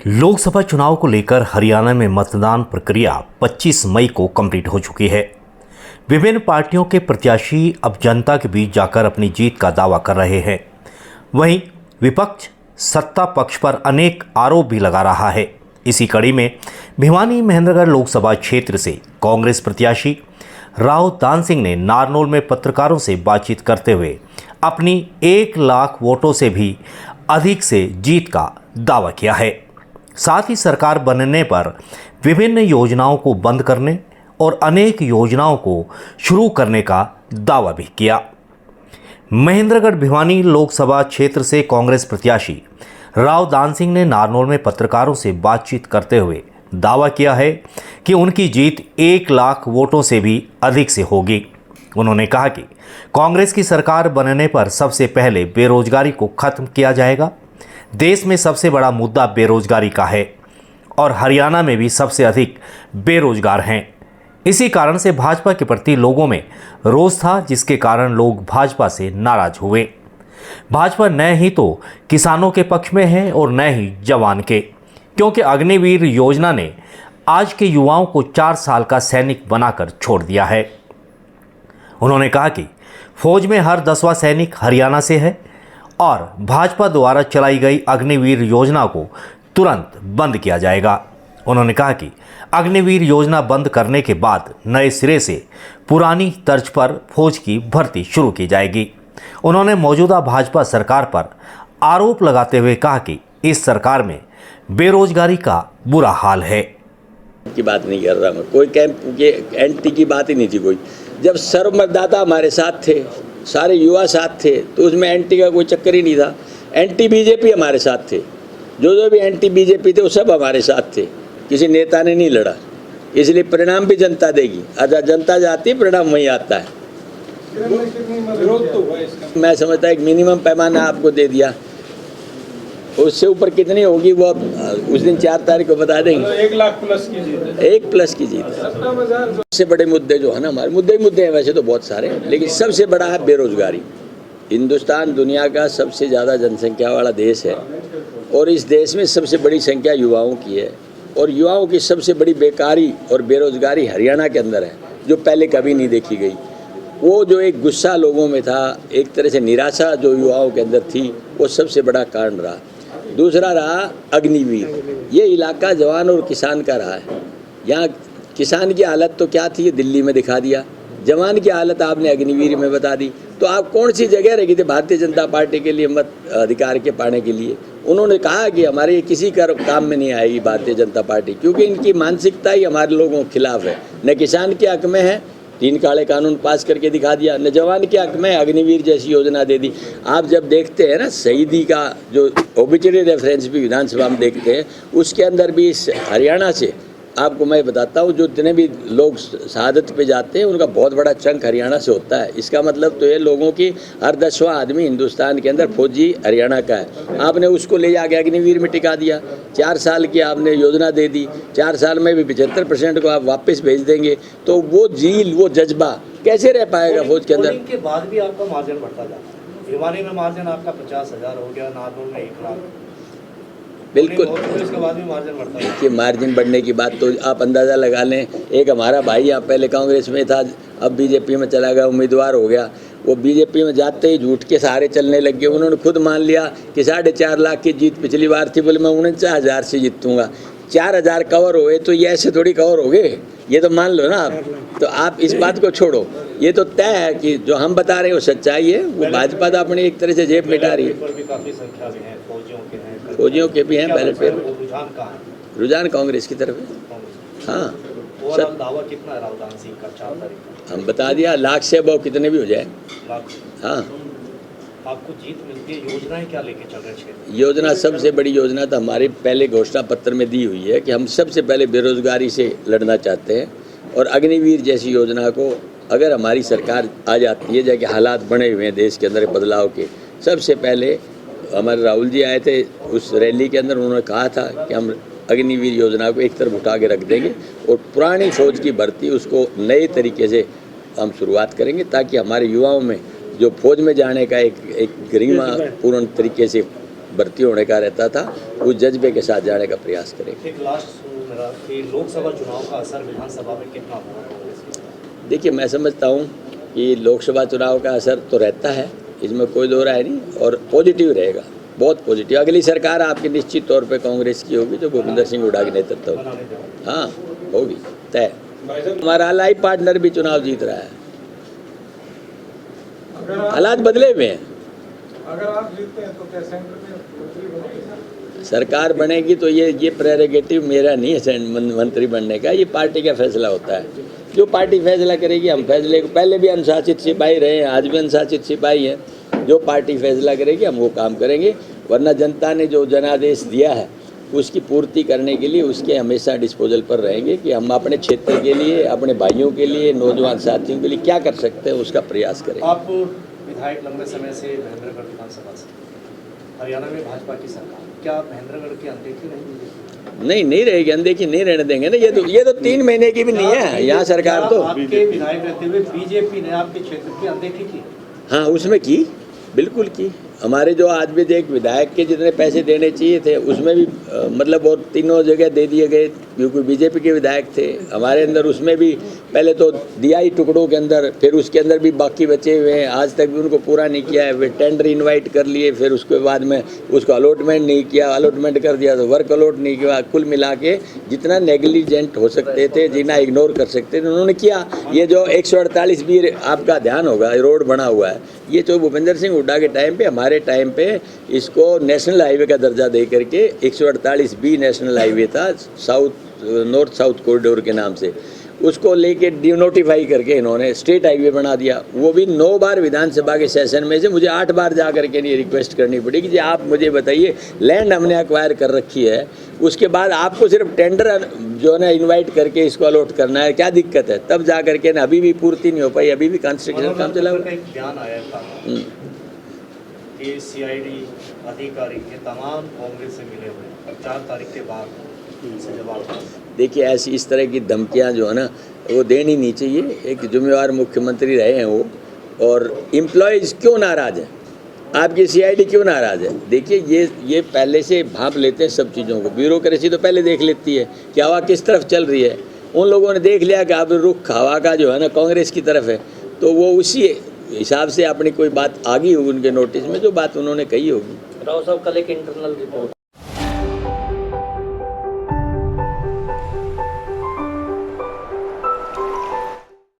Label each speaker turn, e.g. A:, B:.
A: लोकसभा चुनाव को लेकर हरियाणा में मतदान प्रक्रिया 25 मई को कंप्लीट हो चुकी है। विभिन्न पार्टियों के प्रत्याशी अब जनता के बीच जाकर अपनी जीत का दावा कर रहे हैं। वहीं विपक्ष सत्ता पक्ष पर अनेक आरोप भी लगा रहा है। इसी कड़ी में भिवानी महेंद्रगढ़ लोकसभा क्षेत्र से कांग्रेस प्रत्याशी राव दान सिंह ने नारनौल में पत्रकारों से बातचीत करते हुए अपनी 1 लाख वोटों से भी अधिक से जीत का दावा किया है। साथ ही सरकार बनने पर विभिन्न योजनाओं को बंद करने और अनेक योजनाओं को शुरू करने का दावा भी किया। महेंद्रगढ़ भिवानी लोकसभा क्षेत्र से कांग्रेस प्रत्याशी राव दान सिंह ने नारनौल में पत्रकारों से बातचीत करते हुए दावा किया है कि उनकी जीत 1 लाख वोटों से भी अधिक से होगी। उन्होंने कहा कि कांग्रेस की सरकार बनने पर सबसे पहले बेरोजगारी को खत्म किया जाएगा। देश में सबसे बड़ा मुद्दा बेरोजगारी का है और हरियाणा में भी सबसे अधिक बेरोजगार हैं। इसी कारण से भाजपा के प्रति लोगों में रोष था, जिसके कारण लोग भाजपा से नाराज हुए। भाजपा न ही तो किसानों के पक्ष में है और न ही जवान के, क्योंकि अग्निवीर योजना ने आज के युवाओं को 4 साल का सैनिक बनाकर छोड़ दिया है। उन्होंने कहा कि फौज में हर 10वां सैनिक हरियाणा से है और भाजपा द्वारा चलाई गई अग्निवीर योजना को तुरंत बंद किया जाएगा। उन्होंने कहा कि अग्निवीर योजना बंद करने के बाद नए सिरे से पुरानी तर्ज पर फौज की भर्ती शुरू की जाएगी। उन्होंने मौजूदा भाजपा सरकार पर आरोप लगाते हुए कहा कि इस सरकार में बेरोजगारी का बुरा हाल है।
B: की बात नहीं कर रहा मैं, कोई कैंप के एंटी की बात ही नहीं थी। कोई जब सर्व मतदाता हमारे साथ थे, सारे युवा साथ थे, तो उसमें एंटी का कोई चक्कर ही नहीं था। एंटी बीजेपी हमारे साथ थे, जो भी एंटी बीजेपी थे वो सब हमारे साथ थे। किसी नेता ने नहीं लड़ा, इसलिए परिणाम भी जनता देगी। अच्छा, जनता जाती है, परिणाम वहीं आता है। मैं समझता एक मिनिमम पैमाना आपको दे दिया, उससे ऊपर कितनी होगी वो अब उस दिन 4 तारीख को बता देंगे।
C: 1 लाख प्लस की जीत है।
B: 1 प्लस की जीत है। सबसे बड़े मुद्दे जो है ना, हमारे मुद्दे हैं वैसे तो बहुत सारे, लेकिन सबसे बड़ा है बेरोजगारी। हिंदुस्तान दुनिया का सबसे ज़्यादा जनसंख्या वाला देश है और इस देश में सबसे बड़ी संख्या युवाओं की है और युवाओं की सबसे बड़ी बेकारी और बेरोजगारी हरियाणा के अंदर है, जो पहले कभी नहीं देखी गई। वो जो एक गुस्सा लोगों में था, एक तरह से निराशा जो युवाओं के अंदर थी, वो सबसे बड़ा कारण रहा। दूसरा रहा अग्निवीर। ये इलाका जवान और किसान का रहा है। यहाँ किसान की हालत तो क्या थी, ये दिल्ली में दिखा दिया। जवान की हालत आपने अग्निवीर में बता दी। तो आप कौन सी जगह रखी थी भारतीय जनता पार्टी के लिए मत अधिकार के पाने के लिए? उन्होंने कहा कि हमारे किसी का काम में नहीं आएगी भारतीय जनता पार्टी, क्योंकि इनकी मानसिकता ही हमारे लोगों के खिलाफ है। न किसान के हक में है, 3 काले कानून पास करके दिखा दिया, न जवान के हक में अग्निवीर जैसी योजना दे दी। आप जब देखते हैं ना शहीदी का जो ओबिचुरी रेफरेंस भी विधानसभा में देखते हैं, उसके अंदर भी इस हरियाणा से आपको मैं बताता हूँ, जो जितने भी लोग शहादत पे जाते हैं उनका बहुत बड़ा चंक हरियाणा से होता है। इसका मतलब तो ये लोगों की हर 10वां आदमी हिंदुस्तान के अंदर फौजी हरियाणा का है। आपने उसको ले जाके अग्निवीर में टिका दिया। 4 साल की आपने योजना दे दी, 4 साल में भी 75% को आप वापस भेज देंगे, तो वो जील, वो जज्बा कैसे रह पाएगा फौज के अंदर?
D: के बाद भी आपका मार्जिन बढ़ता जाता है। भिवानी में मार्जिन आपका 50,000 हो गया, नारनौल में 1 लाख।
B: बिल्कुल,
D: इसके बाद भी मार्जिन बढ़ता है।
B: देखिए, मार्जिन बढ़ने की बात तो आप अंदाज़ा लगा लें। एक हमारा भाई यहाँ पहले कांग्रेस में था, अब बीजेपी में चला गया, उम्मीदवार हो गया। वो बीजेपी में जाते ही झूठ के सहारे चलने लग गए। उन्होंने खुद मान लिया कि 4.5 लाख की जीत पिछली बार थी, बोले मैं 49,000 से जीतूंगा। 4,000 कवर हुए तो ये ऐसे थोड़ी कवर हो गए, ये तो मान लो ना आप। तो आप इस बात को छोड़ो, ये तो तय है कि जो हम बता रहे हैं वो सच्चाई है। वो भाजपा तो अपनी एक तरह से जेब मिटा रही है। फौजियों के भी हैं बैलेट पेपर। रुझान कांग्रेस की तरफ है। हाँ,
D: दावा कितना है राव दान सिंह का 4 तारीख का?
B: हम बता दिया, लाख से अब कितने भी हो जाए। हाँ,
D: आपको जीत मिलती है। योजनाएं क्या लेके चल रहे हैं?
B: योजना सबसे बड़ी योजना तो हमारे पहले घोषणा पत्र में दी हुई है कि हम सबसे पहले बेरोजगारी से लड़ना चाहते हैं और अग्निवीर जैसी योजना को अगर हमारी सरकार आ जाती है, जैसे हालात बने हुए हैं देश के अंदर बदलाव के, सबसे पहले हमारे राहुल जी आए थे उस रैली के अंदर, उन्होंने कहा था कि हम अग्निवीर योजना को एक तरफ उठा के रख देंगे और पुरानी फौज की भर्ती उसको नए तरीके से हम शुरुआत करेंगे, ताकि हमारे युवाओं में जो फौज में जाने का एक गरिमा पूर्ण तरीके से भर्ती होने का रहता था, उस जज्बे के साथ जाने का प्रयास करेंगे।
D: एक लास्ट मेरा कि लोकसभा चुनाव का असर विधानसभा में कितना होगा कांग्रेस की?
B: देखिए, मैं समझता हूँ कि लोकसभा चुनाव का असर तो रहता है, इसमें कोई दो राय नहीं, और पॉजिटिव रहेगा, बहुत पॉजिटिव। अगली सरकार आपकी निश्चित तौर पे कांग्रेस की होगी, जो भूपेंद्र सिंह हुड्डा के नेतृत्व में,
D: बनाने देगा।
B: हाँ होगी तय। हमारा लाइफ पार्टनर भी चुनाव जीत रहा है, हालात बदले हुए हैं।
C: अगर आप जीतते हैं तो क्या सेंटर में मंत्री बनेंगे?
B: सरकार बनेगी तो ये प्रेरोगेटिव मेरा नहीं है मंत्री बनने का, ये पार्टी का फैसला होता है। जो पार्टी फैसला करेगी, हम फैसले को, पहले भी अनुशासित सिपाही रहे हैं, आज भी अनुशासित सिपाही हैं। जो पार्टी फैसला करेगी हम वो काम करेंगे, वरना जनता ने जो जनादेश दिया है उसकी पूर्ति करने के लिए उसके हमेशा डिस्पोजल पर रहेंगे कि हम अपने क्षेत्र के लिए, अपने भाइयों के लिए, नौजवान साथियों के लिए क्या कर सकते हैं उसका प्रयास करेंगे।
D: आप विधायक लंबे समय से महेंद्रगढ़ विधानसभा से, हरियाणा में भाजपा की सरकार, क्या आप महेंद्रगढ़ की अनदेखी नहीं कीजिए?
B: नहीं रहेगी, अनदेखी नहीं रहने देंगे ना। ये तो 3 महीने की भी नहीं है यहाँ सरकार तो।
D: आपके विधायक रहते हुए बीजेपी ने आपके क्षेत्र की अनदेखी की?
B: हाँ, उसमें की, बिल्कुल की। हमारे जो आज भी एक विधायक के जितने पैसे देने चाहिए थे उसमें भी मतलब और तीनों जगह दे दिए गए, क्योंकि बीजेपी के विधायक थे हमारे अंदर। उसमें भी पहले तो दिया ही टुकड़ों के अंदर, फिर उसके अंदर भी बाकी बचे हुए हैं, आज तक भी उनको पूरा नहीं किया है। फिर टेंडर इनवाइट कर लिए, फिर उसके बाद में उसको अलॉटमेंट नहीं किया, अलॉटमेंट कर दिया तो वर्क अलॉट नहीं किया। कुल मिला के जितना नेग्लिजेंट हो सकते थे, जितना इग्नोर कर सकते थे, उन्होंने किया। ये जो 148 भी आपका ध्यान होगा, रोड बना हुआ है, ये जो भूपेंद्र सिंह हुड्डा के टाइम पे, हमारे टाइम पे इसको नेशनल हाईवे का दर्जा दे करके 148 बी नेशनल हाईवे था, नॉर्थ साउथ कॉरिडोर के नाम से, उसको लेके डिनोटिफाई करके इन्होंने स्टेट हाईवे बना दिया। वो भी 9 बार विधानसभा के सेशन में से मुझे 8 बार जा करके ये रिक्वेस्ट करनी पड़ी कि जी आप मुझे बताइए, लैंड हमने एक्वायर कर रखी है, उसके बाद आपको सिर्फ टेंडर जो है ना इन्वाइट करके इसको अलॉट करना है, क्या दिक्कत है? तब जा करके ना अभी भी पूर्ति नहीं हो पाई, अभी भी कंस्ट्रक्शन काम चला हुआ।
D: एक बयान आया था कि सीआईडी अधिकारी के तमाम कांग्रेस से मिले हुए 4 तारीख के बाद से जवाब।
B: देखिए, ऐसी इस तरह की धमकियां जो है ना वो देनी नहीं चाहिए। एक जिम्मेवार मुख्यमंत्री रहे हैं वो, और एम्प्लॉयज़ क्यों नाराज़ हैं, आपकी सीआईडी क्यों नाराज़ है? देखिए, ये पहले से भांप लेते हैं सब चीज़ों को, ब्यूरोक्रेसी तो पहले देख लेती है कि हवा किस तरफ चल रही है। उन लोगों ने देख लिया कि अब रुख हवा का जो है ना कांग्रेस की तरफ है, तो वो उसी हिसाब से अपनी कोई बात आ गई होगी उनके नोटिस में, जो बात उन्होंने कही होगी।
E: राव साहब, कल एक इंटरनल रिपोर्ट